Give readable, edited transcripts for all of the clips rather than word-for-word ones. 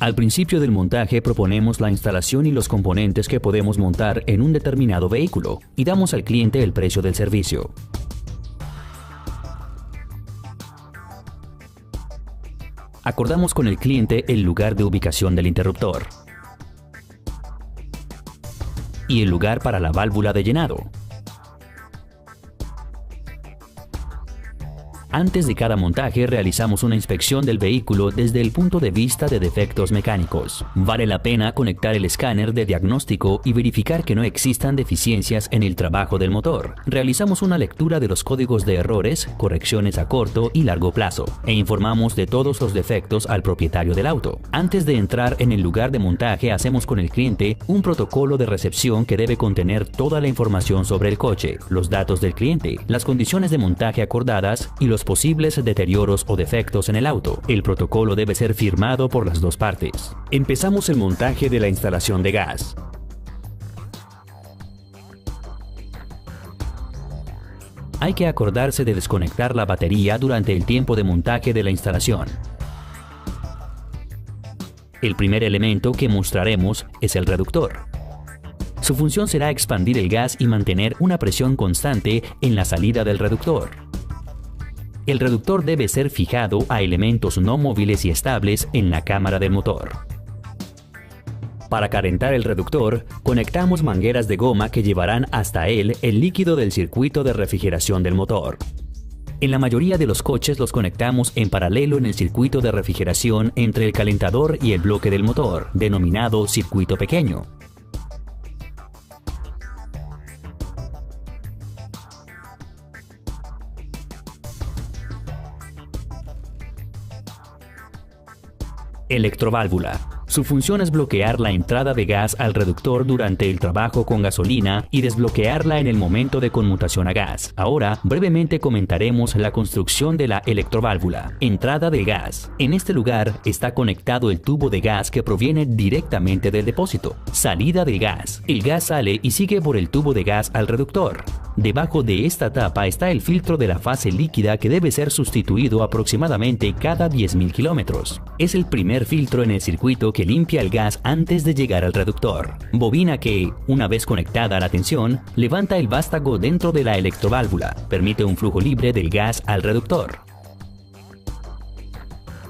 Al principio del montaje proponemos la instalación y los componentes que podemos montar en un determinado vehículo y damos al cliente el precio del servicio. Acordamos con el cliente el lugar de ubicación del interruptor y el lugar para la válvula de llenado. Antes de cada montaje realizamos una inspección del vehículo desde el punto de vista de defectos mecánicos. Vale la pena conectar el escáner de diagnóstico y verificar que no existan deficiencias en el trabajo del motor. Realizamos una lectura de los códigos de errores, correcciones a corto y largo plazo, e informamos de todos los defectos al propietario del auto. Antes de entrar en el lugar de montaje hacemos con el cliente un protocolo de recepción que debe contener toda la información sobre el coche, los datos del cliente, las condiciones de montaje acordadas y los posibles deterioros o defectos en el auto. El protocolo debe ser firmado por las dos partes. Empezamos el montaje de la instalación de gas. Hay que acordarse de desconectar la batería durante el tiempo de montaje de la instalación. El primer elemento que mostraremos es el reductor. Su función será expandir el gas y mantener una presión constante en la salida del reductor. El reductor debe ser fijado a elementos no móviles y estables en la cámara del motor. Para calentar el reductor, conectamos mangueras de goma que llevarán hasta él el líquido del circuito de refrigeración del motor. En la mayoría de los coches los conectamos en paralelo en el circuito de refrigeración entre el calentador y el bloque del motor, denominado circuito pequeño. Electroválvula. Su función es bloquear la entrada de gas al reductor durante el trabajo con gasolina y desbloquearla en el momento de conmutación a gas. Ahora, brevemente comentaremos la construcción de la electroválvula. Entrada de gas. En este lugar está conectado el tubo de gas que proviene directamente del depósito. Salida de gas. El gas sale y sigue por el tubo de gas al reductor. Debajo de esta tapa está el filtro de la fase líquida que debe ser sustituido aproximadamente cada 10.000 kilómetros. Es el primer filtro en el circuito que limpia el gas antes de llegar al reductor. Bobina que, una vez conectada a la tensión, levanta el vástago dentro de la electroválvula. Permite un flujo libre del gas al reductor.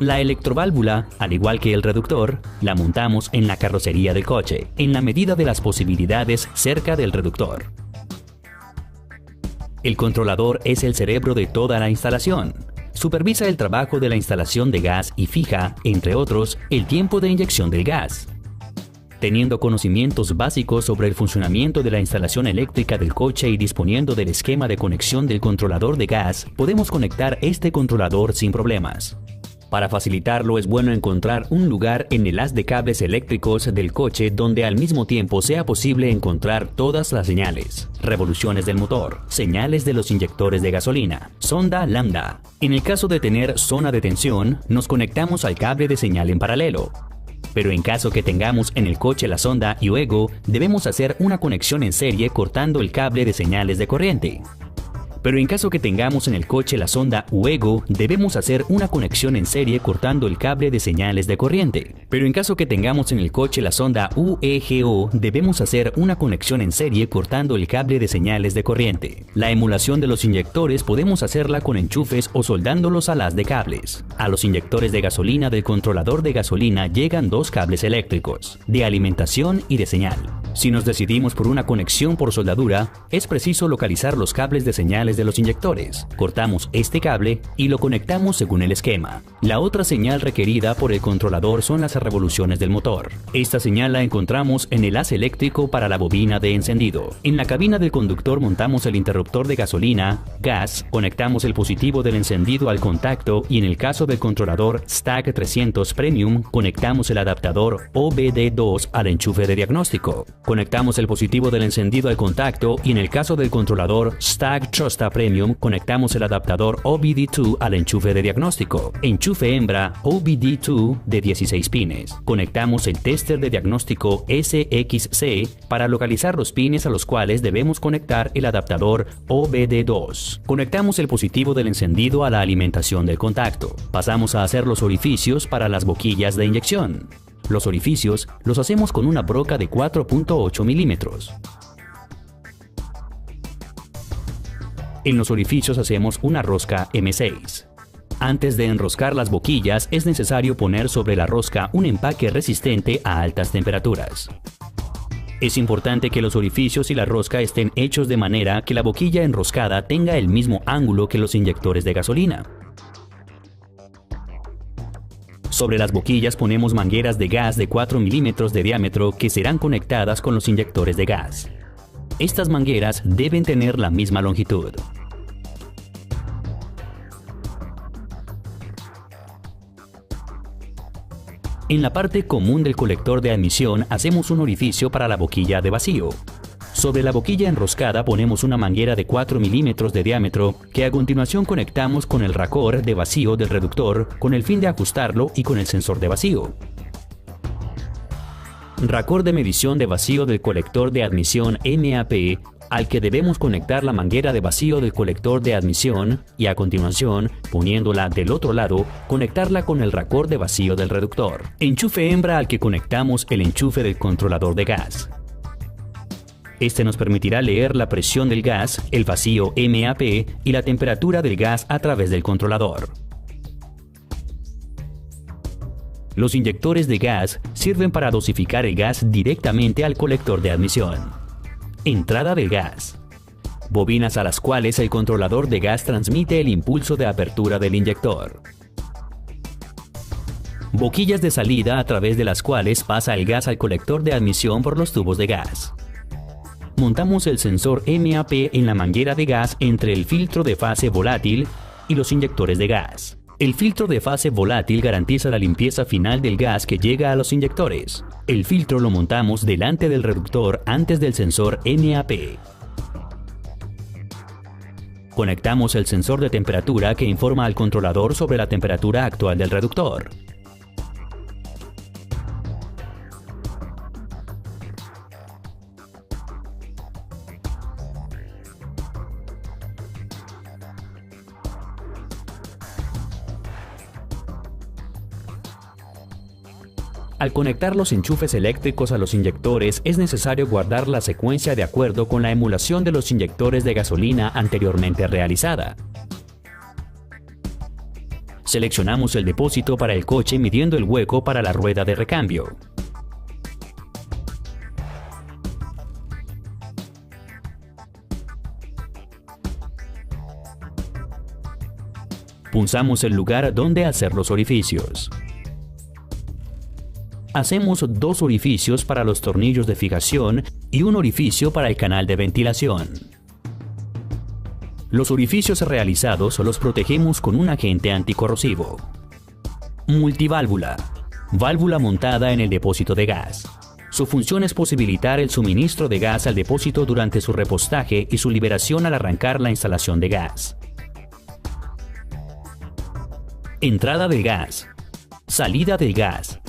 La electroválvula, al igual que el reductor, la montamos en la carrocería del coche, en la medida de las posibilidades cerca del reductor. El controlador es el cerebro de toda la instalación. Supervisa el trabajo de la instalación de gas y fija, entre otros, el tiempo de inyección del gas. Teniendo conocimientos básicos sobre el funcionamiento de la instalación eléctrica del coche y disponiendo del esquema de conexión del controlador de gas, podemos conectar este controlador sin problemas. Para facilitarlo es bueno encontrar un lugar en el haz de cables eléctricos del coche donde al mismo tiempo sea posible encontrar todas las señales, revoluciones del motor, señales de los inyectores de gasolina, sonda lambda. En el caso de tener zona de tensión, nos conectamos al cable de señal en paralelo. Pero en caso que tengamos en el coche la sonda y luego, debemos hacer una conexión en serie cortando el cable de señales de corriente. Pero en caso que tengamos en el coche la sonda UEGO, debemos hacer una conexión en serie cortando el cable de señales de corriente. Pero en caso que tengamos en el coche la sonda UEGO, debemos hacer una conexión en serie cortando el cable de señales de corriente. La emulación de los inyectores podemos hacerla con enchufes o soldándolos al haz de cables. A los inyectores de gasolina del controlador de gasolina llegan dos cables eléctricos, de alimentación y de señal. Si nos decidimos por una conexión por soldadura, es preciso localizar los cables de señales de los inyectores. Cortamos este cable y lo conectamos según el esquema. La otra señal requerida por el controlador son las revoluciones del motor. Esta señal la encontramos en el haz eléctrico para la bobina de encendido. En la cabina del conductor montamos el interruptor de gasolina, gas, conectamos el positivo del encendido al contacto y en el caso del controlador Stag 300 Premium, conectamos el adaptador OBD2 al enchufe de diagnóstico. Conectamos el positivo del encendido al contacto y en el caso del controlador Stag Trusta Premium conectamos el adaptador OBD2 al enchufe de diagnóstico. Enchufe hembra OBD2 de 16 pines. Conectamos el tester de diagnóstico SXC para localizar los pines a los cuales debemos conectar el adaptador OBD2. Conectamos el positivo del encendido a la alimentación del contacto. Pasamos a hacer los orificios para las boquillas de inyección. Los orificios los hacemos con una broca de 4.8 milímetros. En los orificios hacemos una rosca M6. Antes de enroscar las boquillas es necesario poner sobre la rosca un empaque resistente a altas temperaturas. Es importante que los orificios y la rosca estén hechos de manera que la boquilla enroscada tenga el mismo ángulo que los inyectores de gasolina. Sobre las boquillas ponemos mangueras de gas de 4 milímetros de diámetro que serán conectadas con los inyectores de gas. Estas mangueras deben tener la misma longitud. En la parte común del colector de admisión hacemos un orificio para la boquilla de vacío. Sobre la boquilla enroscada ponemos una manguera de 4 milímetros de diámetro que a continuación conectamos con el racor de vacío del reductor con el fin de ajustarlo y con el sensor de vacío. Racor de medición de vacío del colector de admisión MAP al que debemos conectar la manguera de vacío del colector de admisión y a continuación, poniéndola del otro lado, conectarla con el racor de vacío del reductor. Enchufe hembra al que conectamos el enchufe del controlador de gas. Este nos permitirá leer la presión del gas, el vacío MAP y la temperatura del gas a través del controlador. Los inyectores de gas sirven para dosificar el gas directamente al colector de admisión. Entrada del gas. Bobinas a las cuales el controlador de gas transmite el impulso de apertura del inyector. Boquillas de salida a través de las cuales pasa el gas al colector de admisión por los tubos de gas. Montamos el sensor MAP en la manguera de gas entre el filtro de fase volátil y los inyectores de gas. El filtro de fase volátil garantiza la limpieza final del gas que llega a los inyectores. El filtro lo montamos delante del reductor antes del sensor MAP. Conectamos el sensor de temperatura que informa al controlador sobre la temperatura actual del reductor. Al conectar los enchufes eléctricos a los inyectores es necesario guardar la secuencia de acuerdo con la emulación de los inyectores de gasolina anteriormente realizada. Seleccionamos el depósito para el coche midiendo el hueco para la rueda de recambio. Punzamos el lugar donde hacer los orificios. Hacemos 2 orificios para los tornillos de fijación y un orificio para el canal de ventilación. Los orificios realizados los protegemos con un agente anticorrosivo. Multiválvula. Válvula montada en el depósito de gas. Su función es posibilitar el suministro de gas al depósito durante su repostaje y su liberación al arrancar la instalación de gas. Entrada del gas. Salida del gas.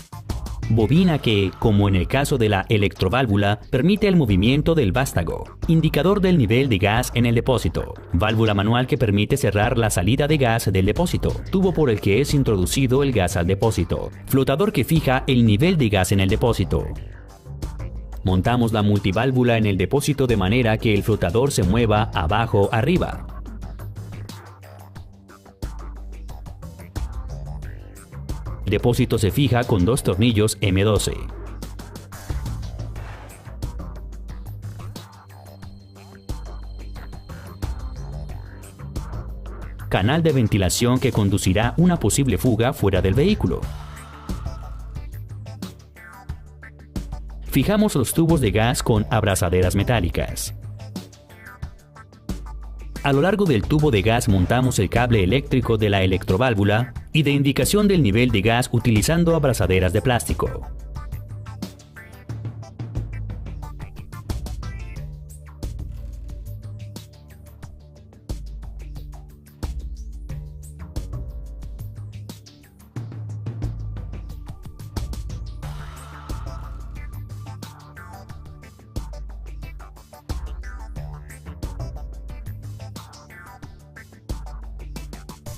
Bobina que, como en el caso de la electroválvula, permite el movimiento del vástago. Indicador del nivel de gas en el depósito. Válvula manual que permite cerrar la salida de gas del depósito. Tubo por el que es introducido el gas al depósito. Flotador que fija el nivel de gas en el depósito. Montamos la multiválvula en el depósito de manera que el flotador se mueva abajo-arriba. El depósito se fija con 2 tornillos M12. Canal de ventilación que conducirá una posible fuga fuera del vehículo. Fijamos los tubos de gas con abrazaderas metálicas. A lo largo del tubo de gas montamos el cable eléctrico de la electroválvula y de indicación del nivel de gas utilizando abrazaderas de plástico.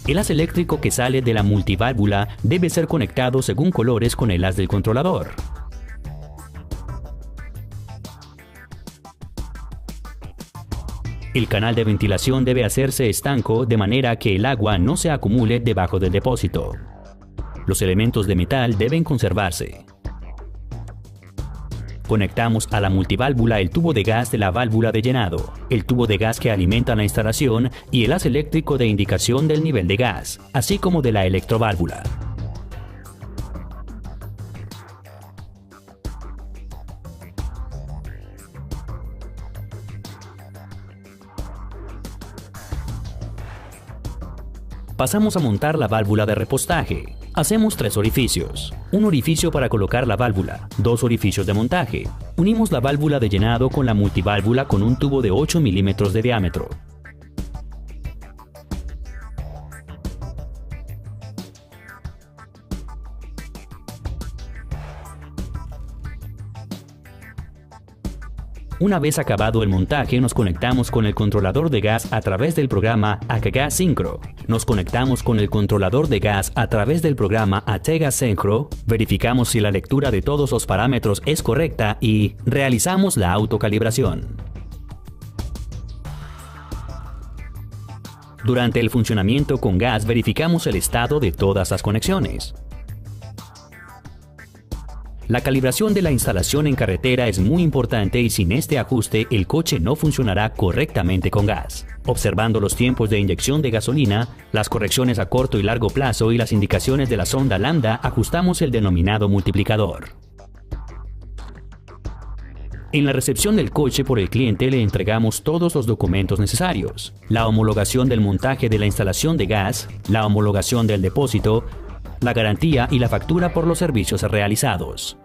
El haz eléctrico que sale de la multiválvula debe ser conectado según colores con el haz del controlador. El canal de ventilación debe hacerse estanco de manera que el agua no se acumule debajo del depósito. Los elementos de metal deben conservarse. Conectamos a la multiválvula el tubo de gas de la válvula de llenado, el tubo de gas que alimenta la instalación y el haz eléctrico de indicación del nivel de gas, así como de la electroválvula. Pasamos a montar la válvula de repostaje. Hacemos 3 orificios. Un orificio para colocar la válvula, 2 orificios de montaje. Unimos la válvula de llenado con la multiválvula con un tubo de 8 milímetros de diámetro. Una vez acabado el montaje, nos conectamos con el controlador de gas a través del programa AKGAS Synchro. Nos conectamos con el controlador de gas a través del programa ATEGAS Synchro, verificamos si la lectura de todos los parámetros es correcta y realizamos la autocalibración. Durante el funcionamiento con gas verificamos el estado de todas las conexiones. La calibración de la instalación en carretera es muy importante y sin este ajuste el coche no funcionará correctamente con gas. Observando los tiempos de inyección de gasolina, las correcciones a corto y largo plazo y las indicaciones de la sonda lambda, ajustamos el denominado multiplicador. En la recepción del coche por el cliente le entregamos todos los documentos necesarios: la homologación del montaje de la instalación de gas, la homologación del depósito, la garantía y la factura por los servicios realizados.